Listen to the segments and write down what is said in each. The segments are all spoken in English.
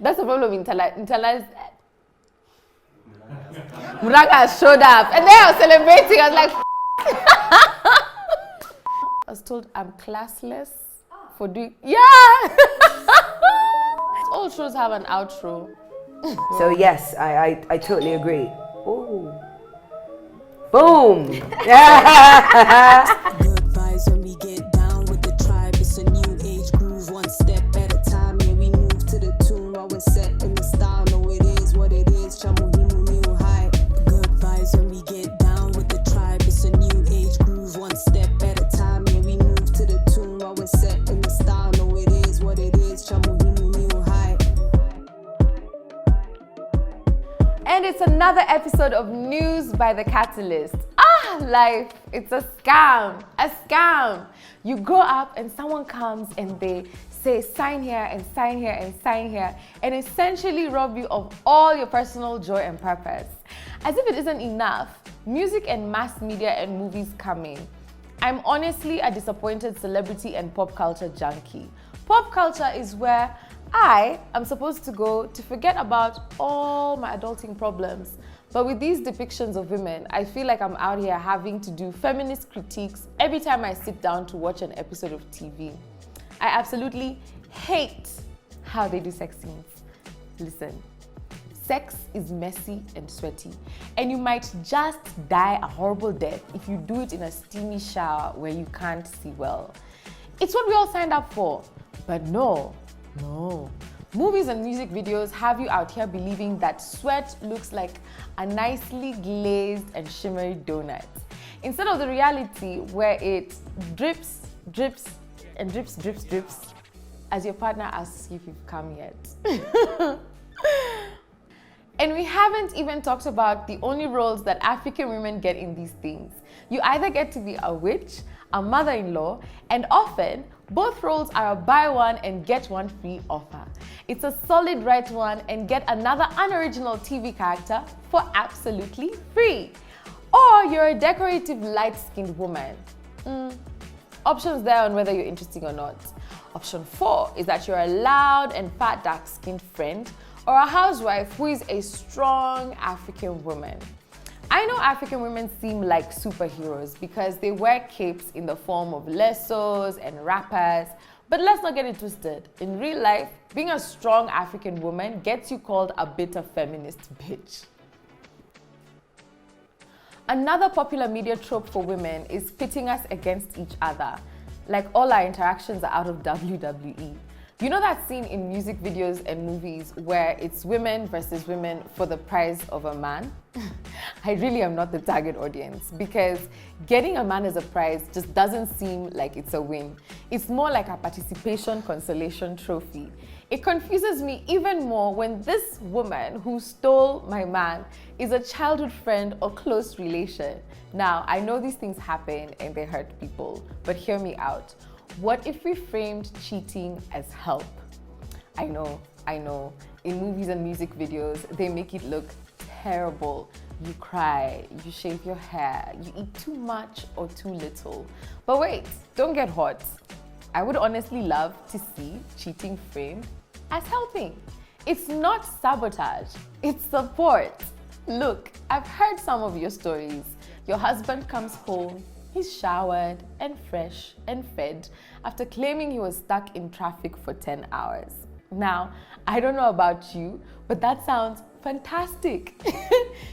That's the problem with internalized. Muranga showed up and then I was celebrating. I was like, I was told I'm classless for doing. Yeah! All shows have an outro. So yes, I totally agree. Ooh. Boom! Good vibes when we get down with the tribe. It's a new age groove, one step at a time. Yeah, we move to the tune while we're set in the style. No, it is what it is. Chamu new high. Good vibes when we get down with the tribe. It's a new age groove, one step at a time. Yeah, we move to the tune while we're set in the style. No, it is what it is. Chamu new high. And it's another episode of News by the Catalyst. Life, it's a scam. You grow up and someone comes and they say sign here and sign here and sign here and essentially rob you of all your personal joy and purpose. As if it isn't enough, music and mass media and movies come in. I'm honestly a disappointed celebrity and pop culture junkie. Pop culture is where I am supposed to go to forget about all my adulting problems. But with these depictions of women, I feel like I'm out here having to do feminist critiques every time I sit down to watch an episode of TV. I absolutely hate how they do sex scenes. Listen, sex is messy and sweaty, and you might just die a horrible death if you do it in a steamy shower where you can't see well. It's what we all signed up for, but no. Movies and music videos have you out here believing that sweat looks like a nicely glazed and shimmery donut, instead of the reality where it drips as your partner asks you if you've come yet. And we haven't even talked about the only roles that African women get in these things. You either get to be a witch, a mother-in-law, and often both roles are a buy one and get one free offer. It's a solid right one and get another unoriginal TV character for absolutely free. Or you're a decorative light-skinned woman. Options there on whether you're interesting or not. Option 4 is that you're a loud and fat dark-skinned friend or a housewife who is a strong African woman. I know African women seem like superheroes because they wear capes in the form of lassos and wrappers, but let's not get it twisted. In real life, being a strong African woman gets you called a bitter feminist bitch. Another popular media trope for women is pitting us against each other, like all our interactions are out of WWE. You know that scene in music videos and movies where it's women versus women for the price of a man? I really am not the target audience because getting a man as a prize just doesn't seem like it's a win. It's more like a participation consolation trophy. It confuses me even more when this woman who stole my man is a childhood friend or close relation. Now, I know these things happen and they hurt people, but hear me out. What if we framed cheating as help? I know. In movies and music videos, they make it look terrible. You cry, you shave your hair, you eat too much or too little. But wait, don't get hot. I would honestly love to see cheating framed as helping. It's not sabotage, it's support. Look, I've heard some of your stories. Your husband comes home, he's showered and fresh and fed after claiming he was stuck in traffic for 10 hours. Now, I don't know about you, but that sounds fantastic.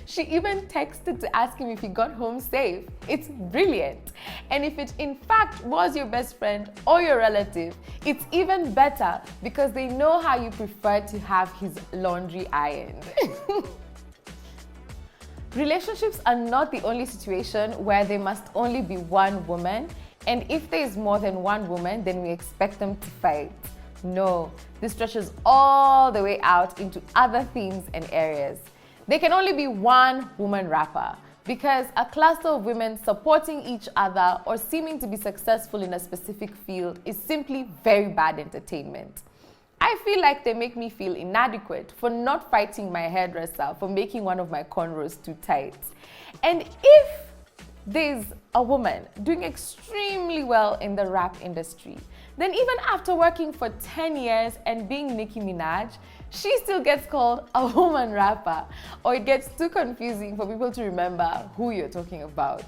She even texted to ask him if he got home safe. It's brilliant. And if it in fact was your best friend or your relative, it's even better because they know how you prefer to have his laundry ironed. Relationships are not the only situation where there must only be one woman, and if there is more than one woman, then we expect them to fight. No, this stretches all the way out into other themes and areas. There can only be one woman rapper because a cluster of women supporting each other or seeming to be successful in a specific field is simply very bad entertainment. I feel like they make me feel inadequate for not fighting my hairdresser for making one of my cornrows too tight. And if there's a woman doing extremely well in the rap industry. Then even after working for 10 years and being Nicki Minaj, she still gets called a woman rapper, or it gets too confusing for people to remember who you're talking about.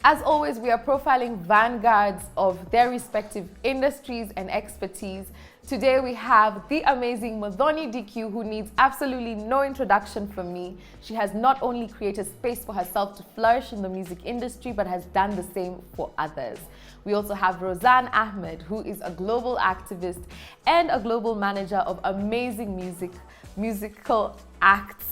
As always, we are profiling vanguards of their respective industries and expertise. Today we have the amazing Muthoni DQ, who needs absolutely no introduction from me. She has not only created space for herself to flourish in the music industry, but has done the same for others. We also have Rozan Ahmed, who is a global activist and a global manager of amazing musical acts.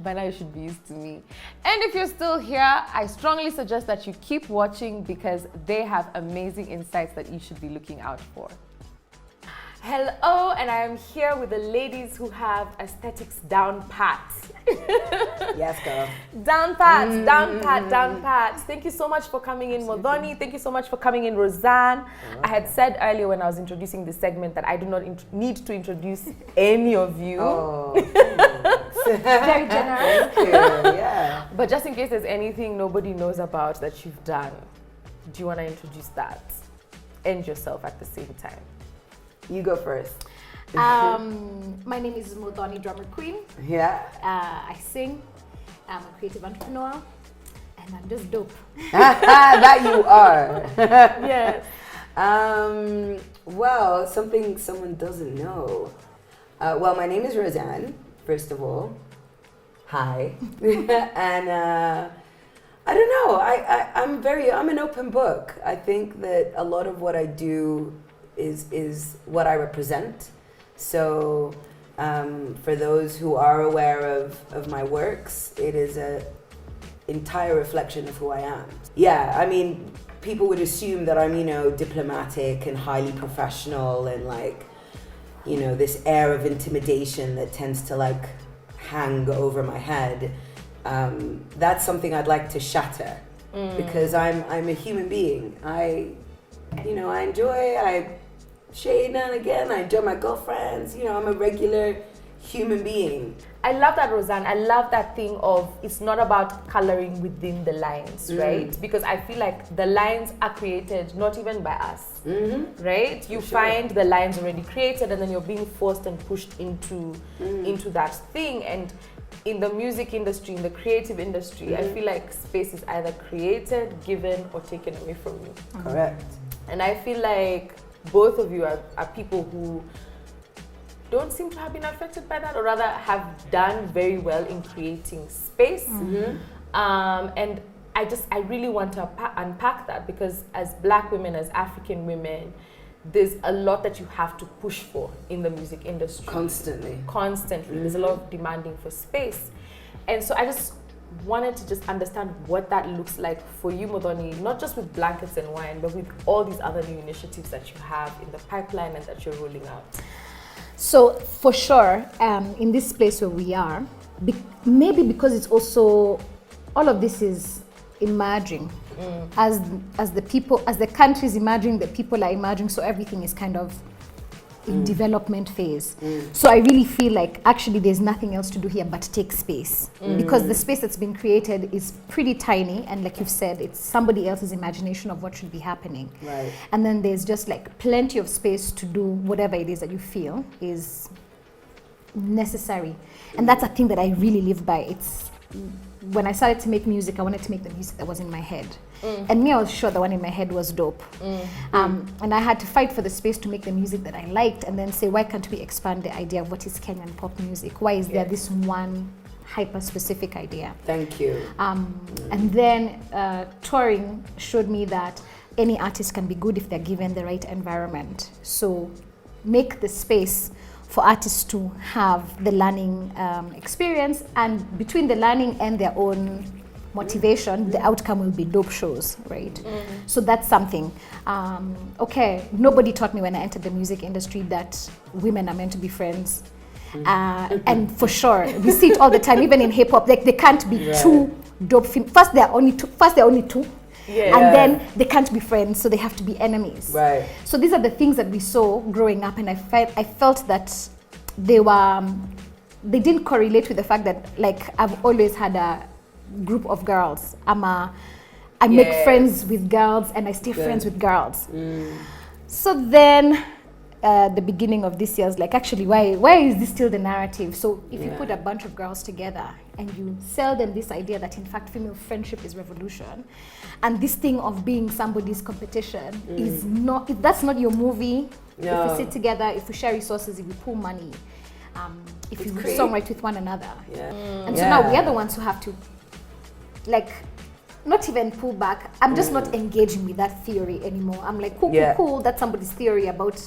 By now you should be used to me. And if you're still here, I strongly suggest that you keep watching because they have amazing insights that you should be looking out for. Hello, and I am here with the ladies who have aesthetics down pat. Yes, girl. Down pat, down pat, down pat. Thank you so much for coming in, Muthoni. Thank you so much for coming in, Rozan. I had said earlier when I was introducing the segment that I do not need to introduce any of you. Oh, Very generous. thank you. Yeah. But just in case there's anything nobody knows about that you've done, do you want to introduce that and yourself at the same time? You go first. My name is Muthoni, drummer queen. Yeah. I sing. I'm a creative entrepreneur, and I'm just dope. That you are. Yes. Well, something someone doesn't know. Well, my name is Rozan, first of all. Hi. And I don't know. I'm an open book. I think that a lot of what I do is what I represent. So for those who are aware of my works, it is an entire reflection of who I am. Yeah, I mean, people would assume that I'm, diplomatic and highly professional and this air of intimidation that tends to hang over my head. That's something I'd like to shatter because I'm a human being. I shade now and again. I enjoy my girlfriends. I'm a regular human being. I love that, Rozan. I love that thing of it's not about coloring within the lines, right? Because I feel like the lines are created not even by us, right? You find the lines already created and then you're being forced and pushed into that thing. And in the music industry, in the creative industry, I feel like space is either created, given, or taken away from you. Correct. And I feel like both of you are people who don't seem to have been affected by that, or rather have done very well in creating space. And I really want to unpack that, because as Black women, as African women, there's a lot that you have to push for in the music industry. Constantly. There's a lot of demanding for space. And so I just wanted to just understand what that looks like for you, Muthoni, not just with Blankets and Wine, but with all these other new initiatives that you have in the pipeline and that you're rolling out. So for sure, in this place where we are, maybe because it's also, all of this is emerging. As the country is emerging, the people are emerging, so everything is kind of in development phase. So I really feel like actually there's nothing else to do here but take space, because the space that's been created is pretty tiny, and like you've said, it's somebody else's imagination of what should be happening. Right. And then there's just plenty of space to do whatever it is that you feel is necessary. And that's a thing that I really live by. It's when I started to make music, I wanted to make the music that was in my head. And me, I was sure the one in my head was dope. And I had to fight for the space to make the music that I liked, and then say, why can't we expand the idea of what is Kenyan pop music? Why is there this one hyper-specific idea? Thank you. And then touring showed me that any artist can be good if they're given the right environment. So make the space for artists to have the learning experience, and between the learning and their own motivation, the outcome will be dope shows, right? So that's something. Nobody taught me when I entered the music industry that women are meant to be friends. And for sure, we see it all the time, even in hip hop, they can't be two dope First they're only two. And then they can't be friends, so they have to be enemies. Right. So these are the things that we saw growing up, and I felt that they didn't correlate with the fact that I've always had a group of girls. I make friends with girls and I stay friends with girls. So then the beginning of this year I was like, actually, why is this still the narrative? So if you put a bunch of girls together and you sell them this idea that in fact female friendship is revolution, and this thing of being somebody's competition is not, if that's not your movie, if we sit together, if we share resources, if we pool money, if you songwrite with one another. And so now we are the ones who have to, like, not even pull back. I'm just not engaging with that theory anymore. I'm like, cool, that's somebody's theory about,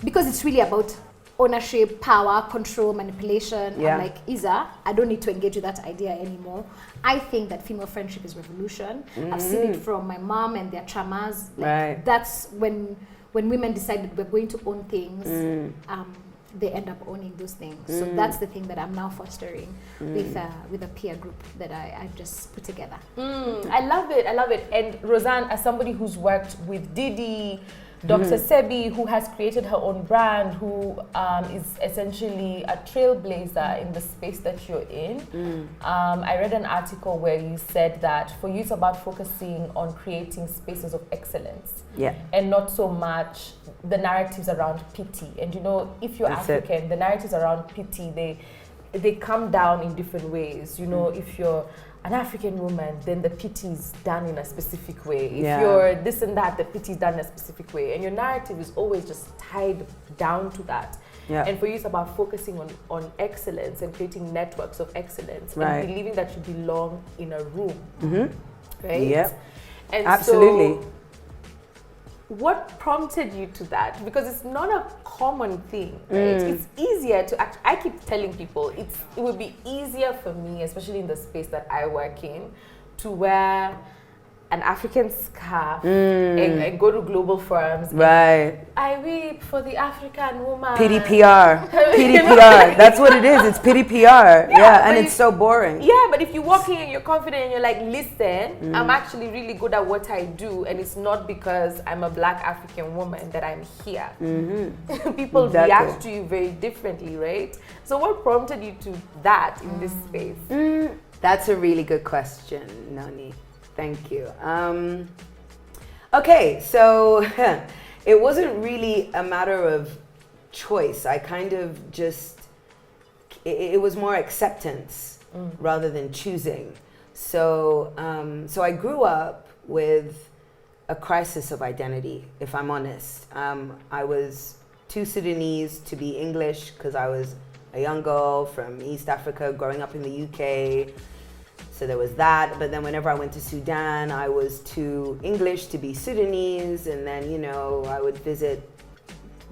because it's really about ownership, power, control, manipulation. I'm like, Isa, I don't need to engage with that idea anymore. I think that female friendship is revolution. I've seen it from my mom and their chamas. Like, that's when women decided we're going to own things, they end up owning those things. So that's the thing that I'm now fostering with a peer group that I've just put together. I love it. And Rozan, as somebody who's worked with Didi, Dr. Sebi, who has created her own brand, who is essentially a trailblazer in the space that you're in. I read an article where you said that for you it's about focusing on creating spaces of excellence. And not so much the narratives around pity. And you know, if you're African, the narratives around pity, they come down in different ways. You know, if you're an African woman, then the pity is done in a specific way. If you're this and that, the pity is done in a specific way. And your narrative is always just tied down to that. And for you, it's about focusing on excellence and creating networks of excellence and believing that you belong in a room. Right? And absolutely. So, what prompted you to that? Because it's not a common thing, right? It's easier to I keep telling people it would be easier for me, especially in the space that I work in, to wear an African scarf and go to global forums. I weep for the African woman. Pity PR. Pity PR. That's what it is. It's pity PR. And it's so boring. But if you walk in and you're confident and you're like, listen, I'm actually really good at what I do, and it's not because I'm a black African woman that I'm here. People react to you very differently, right? So what prompted you to that in this space? That's a really good question, Noni. Thank you. Okay, so it wasn't really a matter of choice. I kind of just, it was more acceptance rather than choosing. So, so I grew up with a crisis of identity, if I'm honest. I was too Sudanese to be English because I was a young girl from East Africa growing up in the UK. So there was that, but then whenever I went to Sudan, I was too English to be Sudanese, and then, you know, I would visit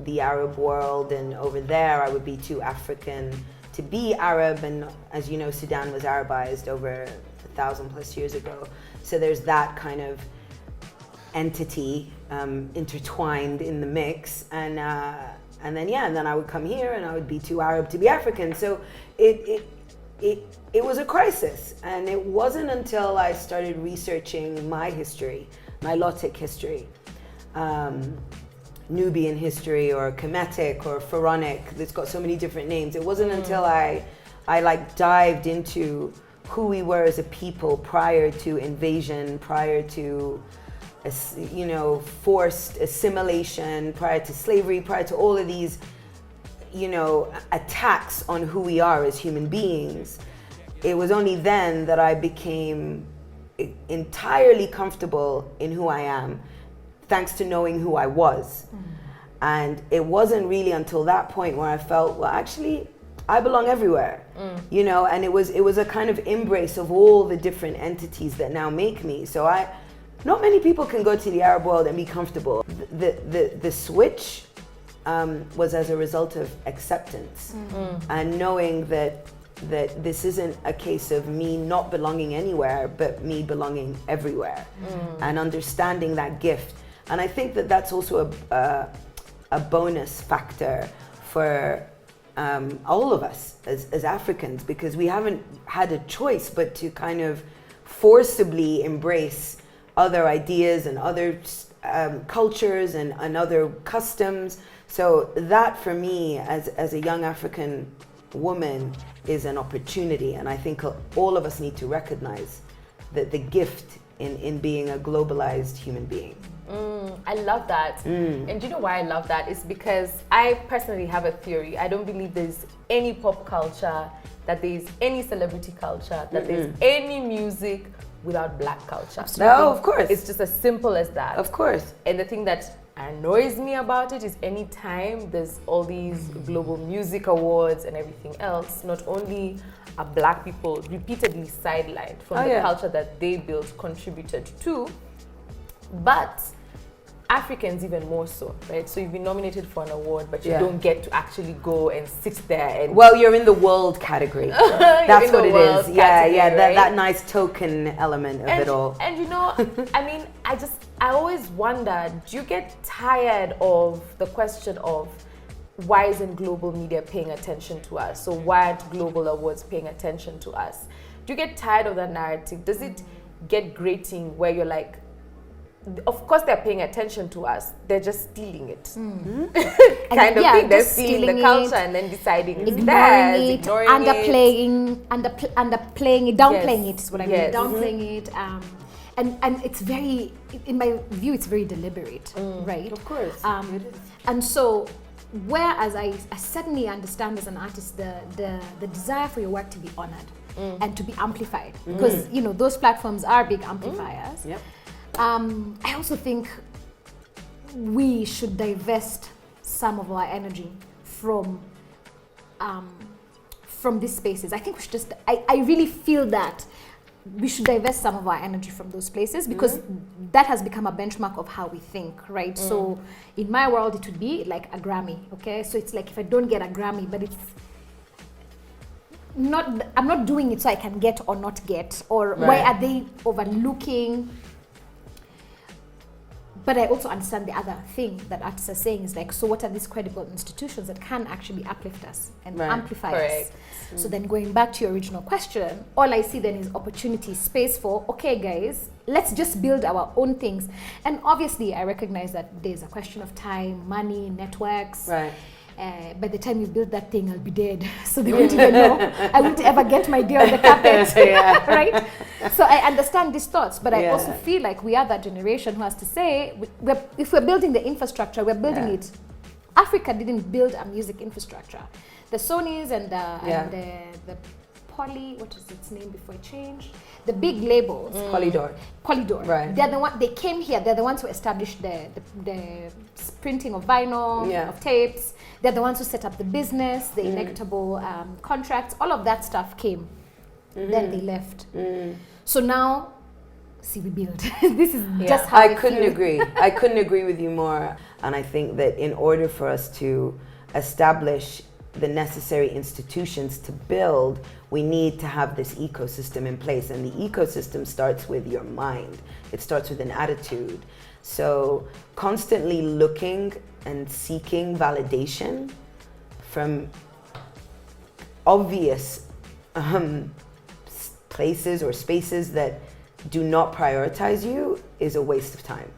the Arab world, and over there I would be too African to be Arab, and as you know, Sudan was Arabized over 1,000+ years ago. So there's that kind of entity intertwined in the mix, and then I would come here and I would be too Arab to be African. So it was a crisis, and it wasn't until I started researching my history, Nilotic history, Nubian history, or Kemetic, or Pharaonic. It's got so many different names. It wasn't until I like dived into who we were as a people prior to invasion, prior to forced assimilation, prior to slavery, prior to all of these attacks on who we are as human beings. It was only then that I became entirely comfortable in who I am, thanks to knowing who I was. And it wasn't really until that point where I felt, well, actually, I belong everywhere, and it was a kind of embrace of all the different entities that now make me. So not many people can go to the Arab world and be comfortable. The switch was as a result of acceptance and knowing that this isn't a case of me not belonging anywhere, but me belonging everywhere, and understanding that gift. And I think that that's also a bonus factor for all of us as Africans, because we haven't had a choice but to kind of forcibly embrace other ideas and other cultures and other customs. So that for me, as a young African woman is an opportunity, and I think all of us need to recognize that the gift in being a globalized human being. I love that. And do you know why I love that? It's because I personally have a theory. I don't believe there's any pop culture, that there's any celebrity culture, that there's any music without black culture. No, of course. It's just as simple as that. Of course. And the thing that annoys me about it is anytime there's all these global music awards and everything else, not only are black people repeatedly sidelined from the culture that they built, contributed to, but Africans even more so, right? So you've been nominated for an award, but you don't get to actually go and sit there and... Well, you're in the world category. That's what it is. Category, right? That nice token element of it all. And you know, I mean, I always wonder, do you get tired of the question of why isn't global media paying attention to us? So why aren't global awards paying attention to us? Do you get tired of that narrative? Does it get grating where you're like, of course they're paying attention to us, they're just stealing it. Kind of thing. They're stealing the culture and then deciding ignoring it, underplaying it, downplaying it is what I mean. Downplaying it. And it's very, in my view, it's very deliberate, right? Of course. And so, whereas I certainly understand as an artist the desire for your work to be honored and to be amplified, because you know those platforms are big amplifiers. Yep. I also think we should divest some of our energy from these spaces. I think we should just, I really feel that we should divest some of our energy from those places, because that has become a benchmark of how we think, right? So in my world, it would be like a Grammy, okay? So it's like if I don't get a Grammy, but it's not, I'm not doing it so I can get or not get, or why are they overlooking? But I also understand the other thing that artists are saying is like, so what are these credible institutions that can actually uplift us and amplify us? So then going back to your original question, all I see then is opportunity, space for, okay guys, let's just build our own things. And obviously I recognize that there's a question of time, money, networks. Right. By the time you build that thing, I'll be dead. So they won't even know. I won't ever get my day on the carpet, right? So I understand these thoughts, but I also feel like we are that generation who has to say, if we're building the infrastructure, we're building it. Africa didn't build a music infrastructure. The Sonys and the Poly, what was its name before it changed? The big labels. Polydor. Right. They're the one. They came here. They're the ones who established the printing of vinyl, of tapes. They're the ones who set up the business, the inevitable contracts. All of that stuff came. Then they left. So now, see, we build. This is just how I couldn't agree. I couldn't agree with you more. And I think that in order for us to establish the necessary institutions to build, we need to have this ecosystem in place. And the ecosystem starts with your mind. It starts with an attitude. So constantly looking and seeking validation from obvious places or spaces that do not prioritize you is a waste of time.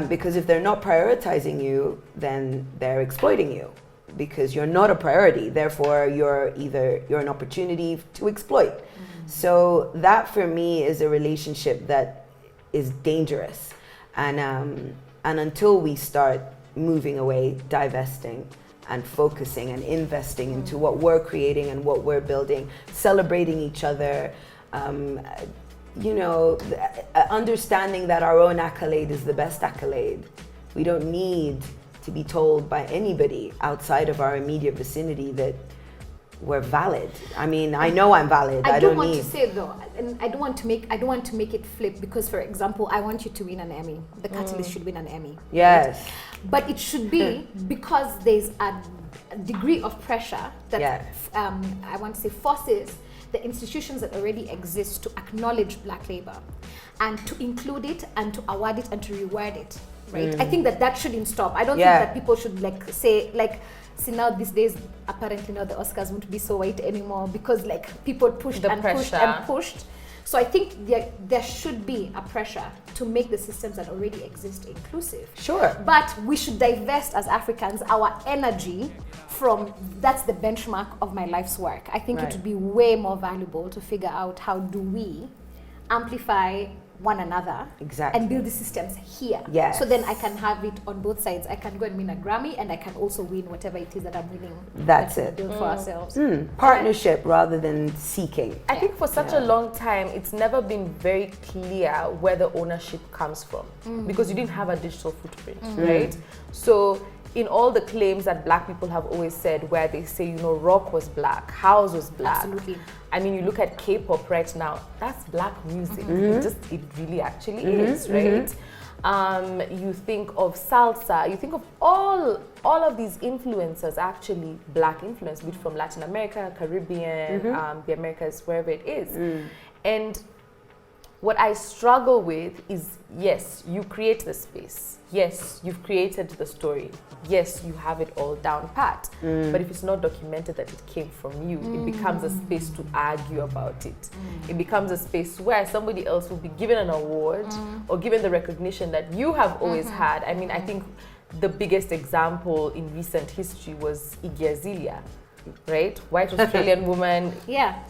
Because if they're not prioritizing you, then they're exploiting you. Because you're not a priority, therefore you're an opportunity to exploit. So that for me is a relationship that is dangerous, and until we start moving away, divesting and focusing and investing into what we're creating and what we're building, celebrating each other, understanding that our own accolade is the best accolade. We don't need to be told by anybody outside of our immediate vicinity that we're valid. I mean, I know I'm valid. I don't want need to say though, and I don't want to make it flip, because for example, I want you to win an Emmy. The Catalyst should win an Emmy. Yes. Right? But it should be because there's a degree of pressure that I want to say forces the institutions that already exist to acknowledge Black labor and to include it and to award it and to reward it. Right? I think that shouldn't stop. I don't think that people should see now these days, apparently now the Oscars won't be so white anymore because like people pushed and pushed. So I think there should be a pressure to make the systems that already exist inclusive. Sure. But we should divest as Africans our energy that's the benchmark of my life's work. I think it Right. would be way more valuable to figure out how do we amplify one another Exactly. and build the systems here. Yes. So then I can have it on both sides. I can go and win a Grammy, and I can also win whatever it is that I'm winning. That's that we it. build for ourselves. Partnership rather than seeking. I think for such a long time, it's never been very clear where the ownership comes from because you didn't have a digital footprint, right? So in all the claims that black people have always said, where they say, you know, rock was black, house was black. Absolutely. I mean, you look at K-pop right now, that's black music. It really actually is, right? You think of salsa, you think of all of these influencers, actually black influence, which from Latin America, Caribbean, the Americas, wherever it is. And what I struggle with is, yes, you create the space. Yes, you've created the story. Yes, you have it all down pat. But if it's not documented that it came from you, it becomes a space to argue about it. It becomes a space where somebody else will be given an award or given the recognition that you have always had. I mean, I think the biggest example in recent history was Iggy Azalea, right? White Australian woman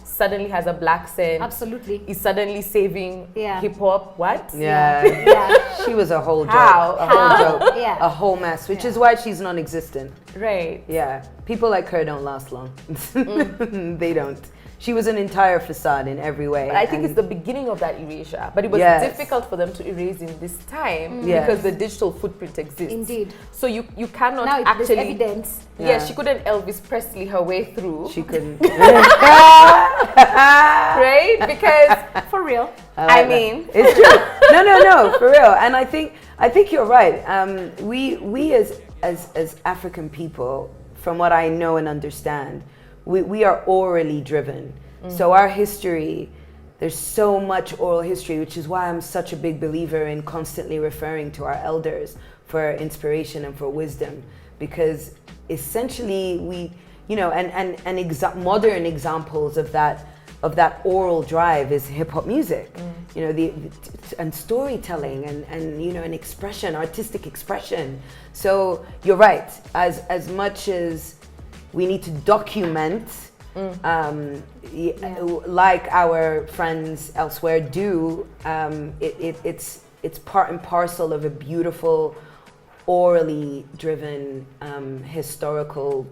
suddenly has a black scent. Absolutely. Is suddenly saving hip hop. What? Yeah. She was a whole joke. How? A whole joke. Yeah. A whole mess, which is why she's non-existent. Right. Yeah. People like her don't last long. They don't. She was an entire facade in every way. But I think it's the beginning of that erasure. But it was difficult for them to erase in this time because the digital footprint exists. Indeed. So you cannot Now actually there's evidence. Yeah, she couldn't Elvis Presley her way through. She couldn't. Right? Because For real. I mean, it's true. No, for real. And I think you're right. We as African people, from what I know and understand, we are orally driven. So our history, there's so much oral history, which is why I'm such a big believer in constantly referring to our elders for inspiration and for wisdom, because essentially we, you know, modern examples of that oral drive is hip hop music, you know, and storytelling and you know, an expression, artistic expression. So you're right. As much as we need to document, like our friends elsewhere do, it's part and parcel of a beautiful, orally driven, historical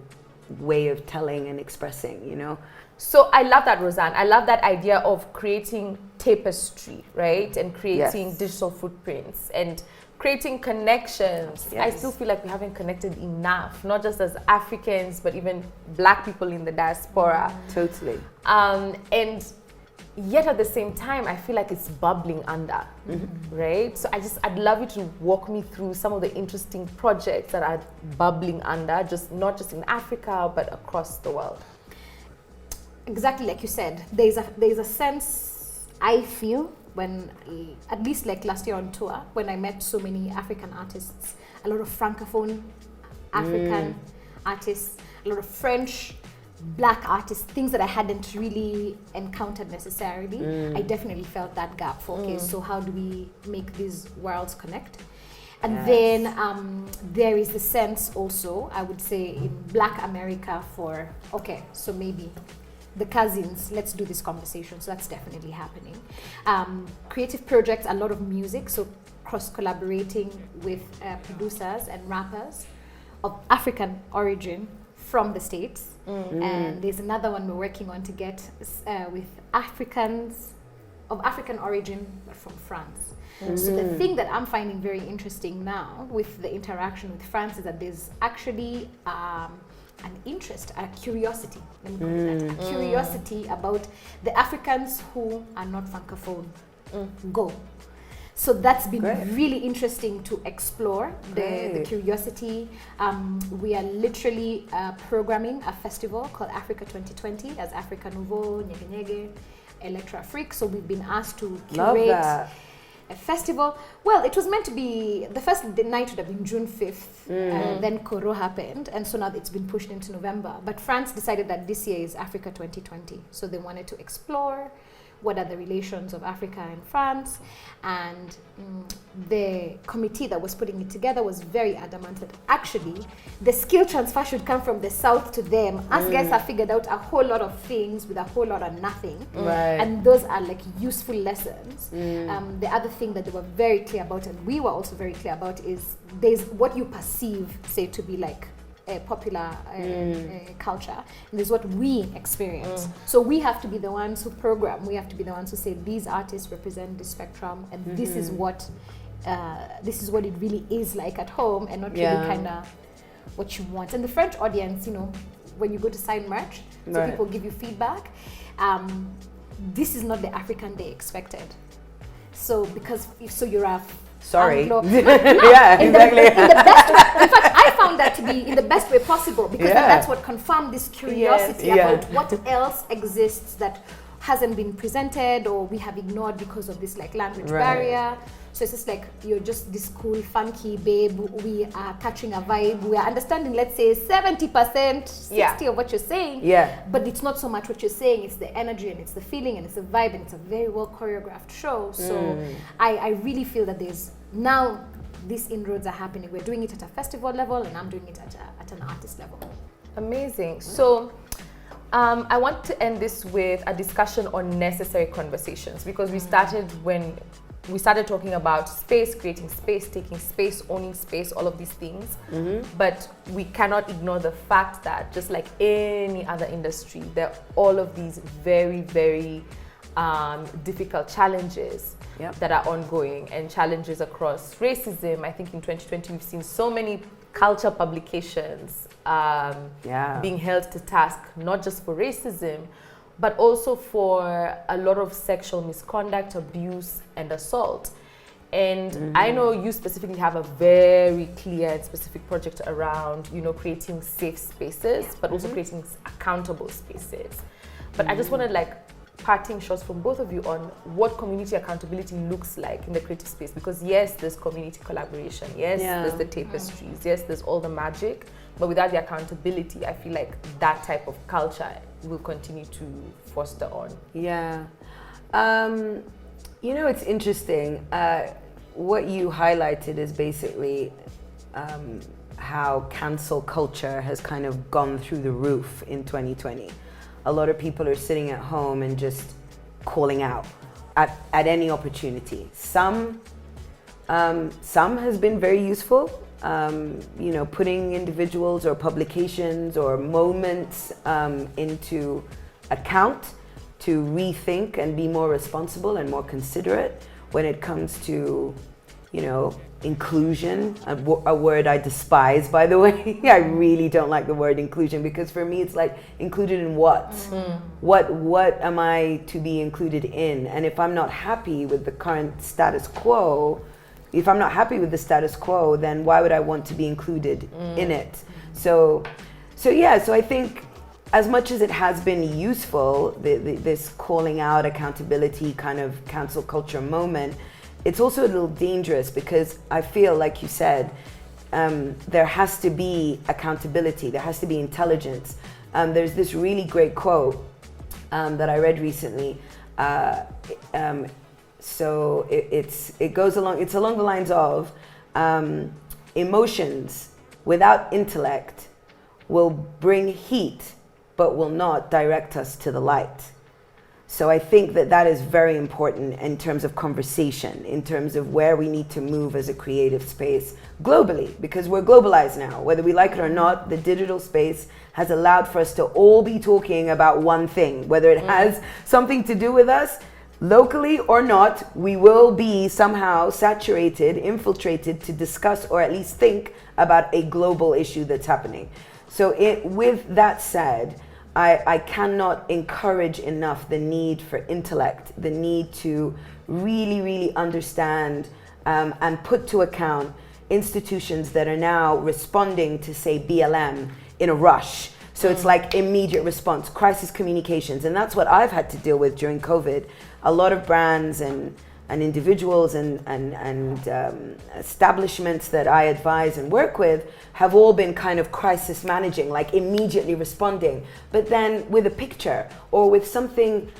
way of telling and expressing, you know? so I love that, Rozan. I love that idea of creating tapestry, right? And creating digital footprints and creating connections. I still feel like we haven't connected enough, not just as Africans, but even black people in the diaspora. Totally. And yet at the same time, I feel like it's bubbling under, right? So I'd love you to walk me through some of the interesting projects that are bubbling under, not just in Africa, but across the world. Exactly like you said, there's a sense I feel when, at least like last year on tour, when I met so many African artists, a lot of Francophone African artists, a lot of French, black artists, things that I hadn't really encountered necessarily. I definitely felt that gap for, okay, so how do we make these worlds connect? And then there is the sense also, I would say, in Black America for, okay, so maybe the cousins, let's do this conversation. So that's definitely happening. Creative projects, a lot of music, so cross-collaborating with producers and rappers of African origin from the States. And there's another one we're working on to get with Africans of African origin, but from France. So the thing that I'm finding very interesting now with the interaction with France is that there's actually an interest, a curiosity, let me call it that, a curiosity about the Africans who are not Francophone. Go. So that's been really interesting to explore, the curiosity. We are literally programming a festival called Africa 2020 as Africa Nouveau, Nyege Nyege, Electra Freak. So we've been asked to curate a festival. Well, it was meant to be, the first night would have been June 5th, then Koro happened, and so now it's been pushed into November. But France decided that this year is Africa 2020, so they wanted to explore what are the relations of Africa and France. And the committee that was putting it together was very adamant that actually the skill transfer should come from the South to them. Us guys have figured out a whole lot of things with a whole lot of nothing. Right. And those are like useful lessons. The other thing that they were very clear about, and we were also very clear about, is there's what you perceive, say, to be like a popular culture, and there's what we experience. So we have to be the ones who program. We have to be the ones who say these artists represent the spectrum, and this is what it really is like at home, and not really kind of what you want. And the French audience, you know, when you go to sign merch, so people give you feedback. This is not the African they expected. So you're a Sorry. Anglo- Yeah, exactly. In fact, I found that to be in the best way possible, because that's what confirmed this curiosity about what else exists that hasn't been presented or we have ignored because of this like language barrier. So it's just like, you're just this cool, funky babe. We are catching a vibe. We are understanding, let's say, 70%, 60 of what you're saying. Yeah. But it's not so much what you're saying. It's the energy and it's the feeling and it's the vibe, and it's a very well choreographed show. So I really feel that there's now these inroads are happening. We're doing it at a festival level, and I'm doing it at an artist level. Amazing. So I want to end this with a discussion on necessary conversations, because we started talking about space, creating space, taking space, owning space, all of these things. But we cannot ignore the fact that just like any other industry, there are all of these very, very difficult challenges that are ongoing, and challenges across racism. I think in 2020, we've seen so many culture publications being held to task, not just for racism, but also for a lot of sexual misconduct, abuse, and assault. And I know you specifically have a very clear and specific project around, you know, creating safe spaces, but also creating accountable spaces. But I just wanted like parting shots from both of you on what community accountability looks like in the creative space. Because yes, there's community collaboration, yes, there's the tapestries, yes, there's all the magic, but without the accountability, I feel like that type of culture will continue to foster on. Yeah. You know, it's interesting. What you highlighted is basically how cancel culture has kind of gone through the roof in 2020. A lot of people are sitting at home and just calling out at any opportunity. Some has been very useful. You know, putting individuals or publications or moments into account to rethink and be more responsible and more considerate when it comes to, you know, inclusion, a word I despise, by the way. I really don't like the word inclusion, because for me it's like, included in what? What am I to be included in? And if I'm not happy with the current status quo, then why would I want to be included in it? So I think as much as it has been useful, this calling out, accountability kind of cancel culture moment, it's also a little dangerous, because I feel, like you said, there has to be accountability, there has to be intelligence. There's this really great quote that I read recently. So it goes along, it's along the lines of emotions without intellect will bring heat, but will not direct us to the light. So I think that is very important in terms of conversation, in terms of where we need to move as a creative space globally, because we're globalized now. Whether we like it or not, the digital space has allowed for us to all be talking about one thing, whether it has something to do with us locally or not. We will be somehow saturated, infiltrated to discuss or at least think about a global issue that's happening. So with that said, I cannot encourage enough the need for intellect, the need to really, really understand and put to account institutions that are now responding to, say, BLM in a rush. So it's like immediate response, crisis communications. And that's what I've had to deal with during COVID. A lot of brands and individuals and establishments that I advise and work with have all been kind of crisis managing, like immediately responding, but then with a picture or with something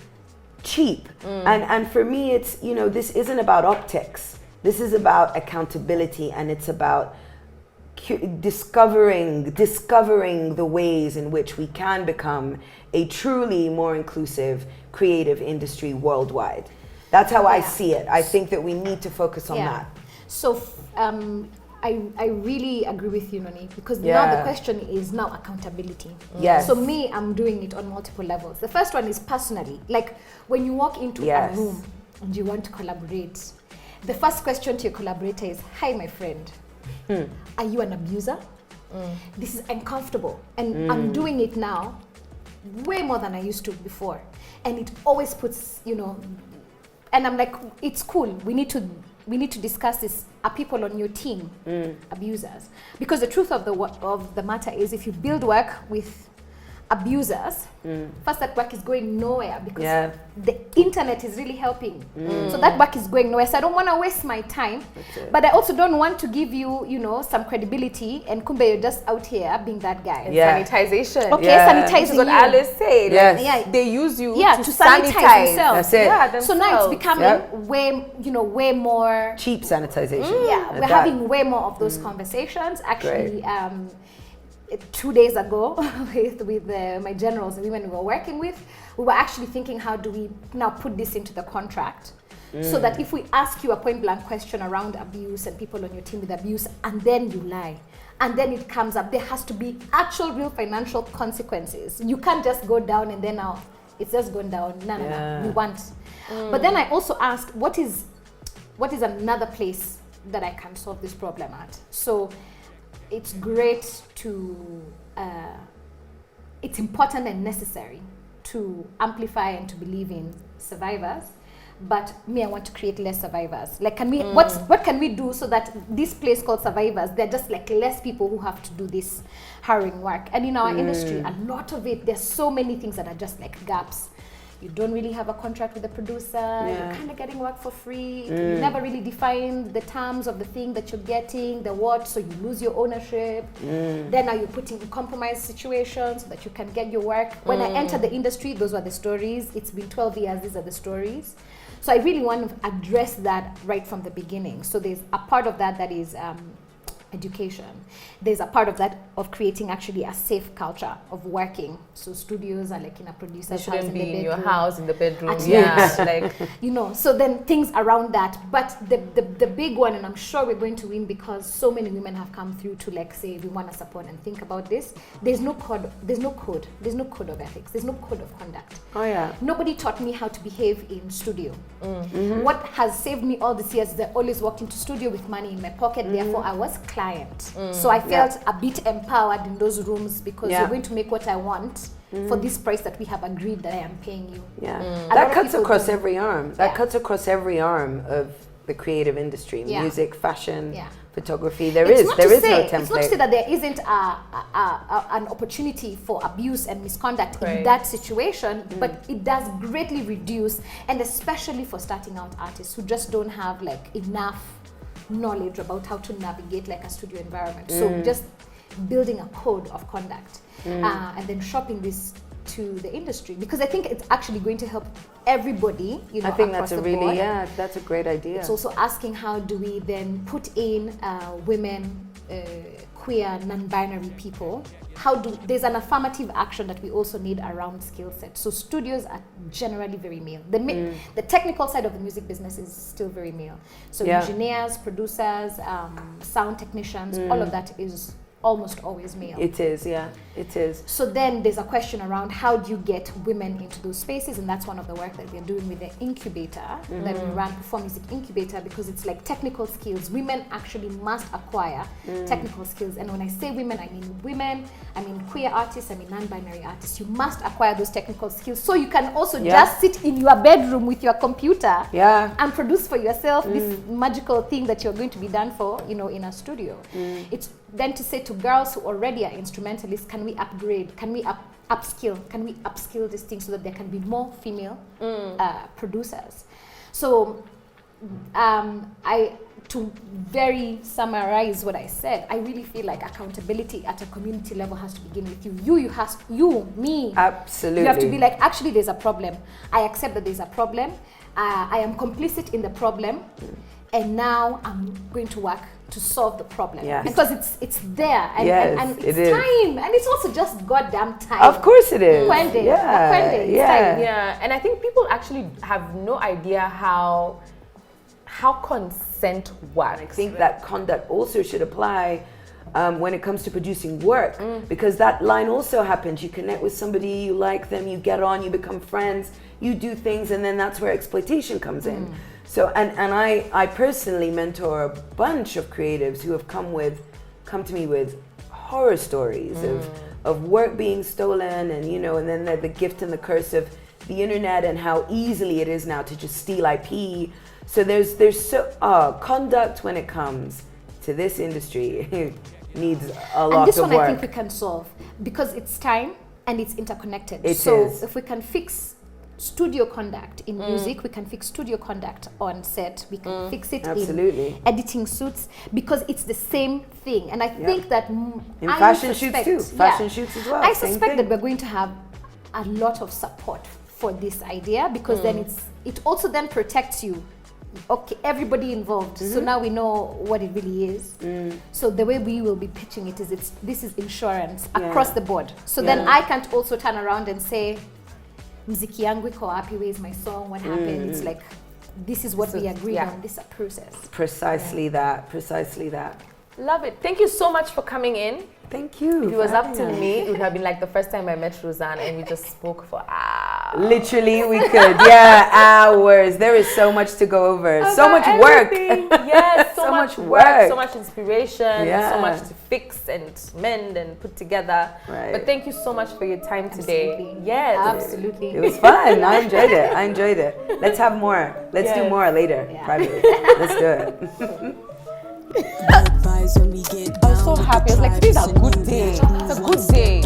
cheap. And for me, it's, you know, this isn't about optics. This is about accountability, and it's about discovering the ways in which we can become a truly more inclusive creative industry worldwide. That's how I see it. I think that we need to focus on that. So I really agree with you, Noni, because now the question is now accountability. Yes. So me, I'm doing it on multiple levels. The first one is personally, like when you walk into a room and you want to collaborate, the first question to your collaborator is, hi, my friend, are you an abuser? This is uncomfortable. And I'm doing it now way more than I used to before. And it always puts, you know, and I'm like, it's cool. We need to discuss this. Are people on your team abusers? Because the truth of the matter is, if you build work with abusers, first, that work is going nowhere because the internet is really helping. So that work is going nowhere. So I don't want to waste my time, but I also don't want to give you, you know, some credibility, and kumbe you're just out here being that guy. Sanitization. Okay, sanitizing. Which is what Alice said. Yes. They use you to sanitize themselves. That's it. Yeah, so now it's becoming way more cheap sanitization. We're having way more of those conversations. Actually, 2 days ago with my generals and women we were working with, we were actually thinking, how do we now put this into the contract so that if we ask you a point blank question around abuse and people on your team with abuse, and then you lie, and then it comes up, there has to be actual real financial consequences. You can't just go down and then now it's just gone down. No, we want. But then I also asked, what is another place that I can solve this problem at? So it's great to, it's important and necessary to amplify and to believe in survivors, but me, I want to create less survivors. Like, can we, what can we do so that this place called survivors, they're just like less people who have to do this harrowing work? And in our industry, a lot of it, there's so many things that are just like gaps. You don't really have a contract with the producer, you're kind of getting work for free, you never really define the terms of the thing that you're getting, the what, so you lose your ownership. Then now you're putting in compromised situations so that you can get your work. When I entered the industry, those were the stories. It's been 12 years, these are the stories. So I really want to address that right from the beginning. So there's a part of that is education. There's a part of that of creating actually a safe culture of working. So studios are like in a producer's house in the bedroom. Your house in the bedroom. Like, you know, so then things around that. But the big one, and I'm sure we're going to win because so many women have come through to like say we want to support and think about this. There's no code of ethics. There's no code of conduct. Nobody taught me how to behave in studio. What has saved me all these years is that I always walked into studio with money in my pocket. Therefore, I was client. So I felt a bit empowered in those rooms because you're going to make what I want for this price that we have agreed that I am paying you. That cuts across every arm. That cuts across every arm of the creative industry, music, fashion, photography. There is no template. It's not to say that there isn't an opportunity for abuse and misconduct in that situation, but it does greatly reduce, and especially for starting out artists who just don't have like enough knowledge about how to navigate like a studio environment. So just building a code of conduct and then shopping this to the industry, because I think it's actually going to help everybody, you know, I think that's a really that's a great idea. It's also asking how do we then put in women, queer, non-binary people. There's an affirmative action that we also need around skill set. So studios are generally very male. The technical side of the music business is still very male. So engineers, producers, sound technicians, all of that is almost always male. It is, it is. So then there's a question around how do you get women into those spaces, and that's one of the work that we're doing with the incubator that we run, Perform Music Incubator, because it's like technical skills. Women actually must acquire technical skills, and when I say women, I mean queer artists, I mean non-binary artists. You must acquire those technical skills so you can also just sit in your bedroom with your computer and produce for yourself this magical thing that you're going to be done for, you know, in a studio. It's then to say to girls who already are instrumentalists, can we upgrade? Can we upskill? Can we upskill this thing so that there can be more female producers? So to very summarize what I said, I really feel like accountability at a community level has to begin with you. You, me. Absolutely. You have to be like, actually, there's a problem. I accept that there's a problem. I am complicit in the problem, and now I'm going to work to solve the problem. Yes. Because it's there, and, Yes, and it it's is. time, and it's also just goddamn time. Of course it is. Kwende, Yeah. Kwende, it's Yeah. time. Yeah, and I think people actually have no idea how consent works. I think that conduct also should apply when it comes to producing work, because that line also happens. You connect with somebody, you like them, you get on, you become friends, you do things, and then that's where exploitation comes in. So, and I personally mentor a bunch of creatives who have come to me with horror stories of work being stolen, and and then the gift and the curse of the internet and how easily it is now to just steal IP. So there's so conduct when it comes to this industry needs a lot of work. And this one I think we can solve because it's time and it's interconnected. So if we can fix studio conduct in music, we can fix studio conduct on set, we can fix it in editing suits, because it's the same thing. And I think that in fashion shoots too. Fashion shoots as well. I suspect that we're going to have a lot of support for this idea, because then it also then protects you. Okay, everybody involved. So now we know what it really is. So the way we will be pitching it is this is insurance across the board. So then I can't also turn around and say, mziki yangu iko wapi, where's my song, what happened? It's like, this is what we agreed on, this is a process. Precisely that. Love it. Thank you so much for coming in. Thank you. If it was up to me, it would have been like the first time I met Rozan and we just spoke for hours. Literally, we could. Yeah, hours. There is so much to go over. So much work. Yes, so much work. So much inspiration. Yeah. So much to fix and mend and put together. Right. But thank you so much for your time today. Absolutely. Yes. Absolutely. It was fun. I enjoyed it. Let's have more. Let's do more later, privately. Let's do it. Advise when we get I'm so happy. I was like, today's a good day. It's a good day.